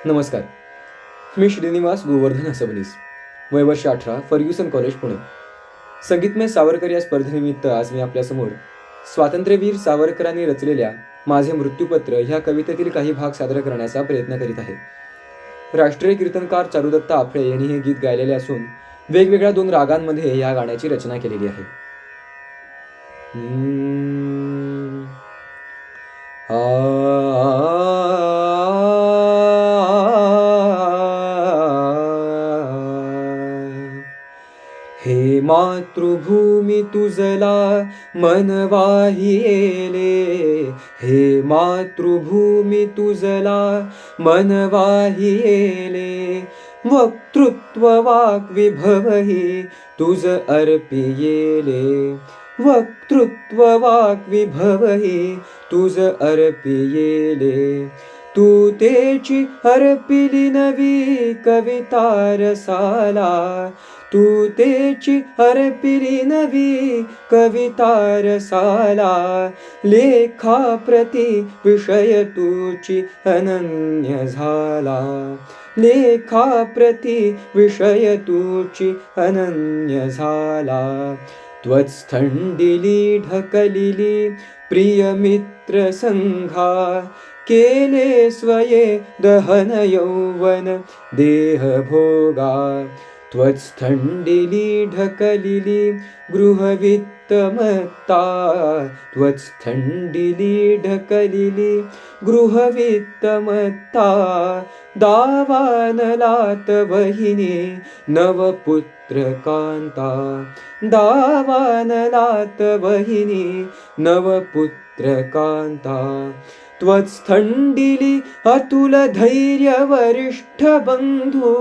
नमस्कार. मी श्रीनिवास गोवर्धन सबनीस. वय वर्ष 18, फर्ग्युसन कॉलेज, पुणे. संगीतमय सावरकर या स्पर्धेनिमित्त आज मी आपल्यासमोर स्वातंत्र्यवीर सावरकरांनी रचलेल्या माझे मृत्यूपत्र ह्या कवितेतील काही भाग सादर करण्याचा प्रयत्न करीत आहे. राष्ट्रीय कीर्तनकार चारुदत्त आपळे यांनी हे गीत गायलेले असून वेगवेगळ्या 2 रागांमध्ये या गाण्याची रचना केलेली आहे. हे मातृभूमी तुझला मन वाहिएले, हे मातृभूमी तुझला मन वाहिएले, वक्तृत्व वाक् विभवहि तुझ अर्पियेले, वक्तृत्व वाक् विभवहि तुझ अर्पियेले. तू तेची अर्पिली नवी कविता रसाला, तू तेची अर्पिली नवी कविता रसाला, लेखा प्रति विषय तूची अनन्य झाला, लेखा प्रति विषय तूची अनन्य झाला. त्वत्स्थंडिली ढकलिली प्रिय मित्र संघा, केले स्वये दहन यौवन देह भोगा. त्वत्स्थंडिली ढकलिली गृहवित्तमत्ता, त्वत्स्थंडिली ढकलिली गृहवित्तमत्ता. दावानलात वहिनी नवपुत्र कांता, दावानलात वहिनी नवपुत्र कांता. त्वत्स्थंडिली अतुल धैर्य वरिष्ठ बंधू,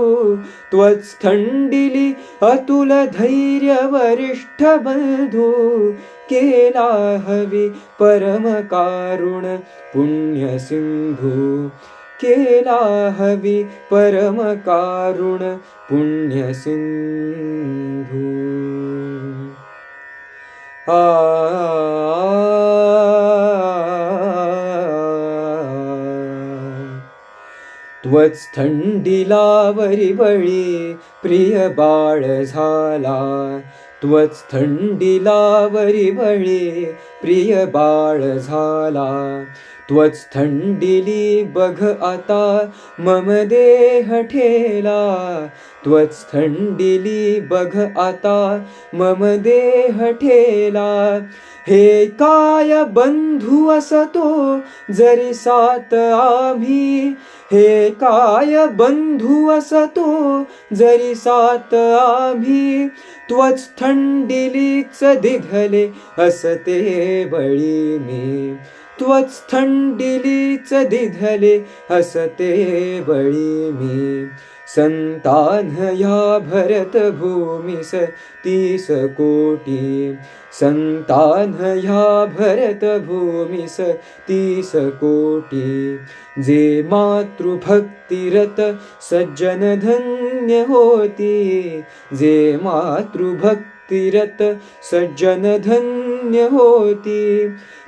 त्वत्स्थंडिली अतुल धैर्य वरिष्ठ बंधू. केला हवी परम कारुण पुण्य सिंधू, केला हवी परम कारुण पुण्य सिंधू. त्वत्स्थंडिलावरी बळी प्रिय बाळ झाला, त्वत्स्थंडिलावरी बळी प्रिय बाळ झाला. त्वत्स्थंडिली बघ आता मम देह ठेला, त्वत्स्थंडिली बघ आता मम देह ठेला. हे काय बंधू असतो जरी सात आम्ही, हे काय बंधू असतो जरी सात आम्ही. त्वत्स्थंडिलीच दिघले असते बळी मी, त्वत्स्थंडिलीच दिघले असते बळी मी. संतान ह्या भरत भूमीस 30 कोटी, संतान ह्या भरत भूमीस 30 कोटी. जे मातृभक्तिरत सज्जन धन्य होती, जे मातृभक्तिरत सज्जन धन्य होती.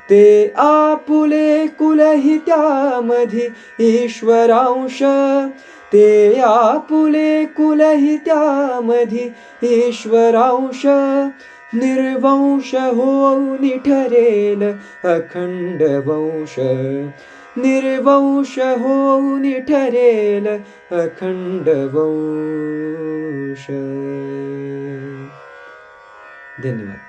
ते आपुले कुलहित्यामधी ईश्वरांश, ते आपुले कुलहित्यामधी ईश्वरांश. निर्वंश होऊन ठरेल अखंड वंश, निर्वंश होऊन ठरेल अखंड वंश. धन्यवाद.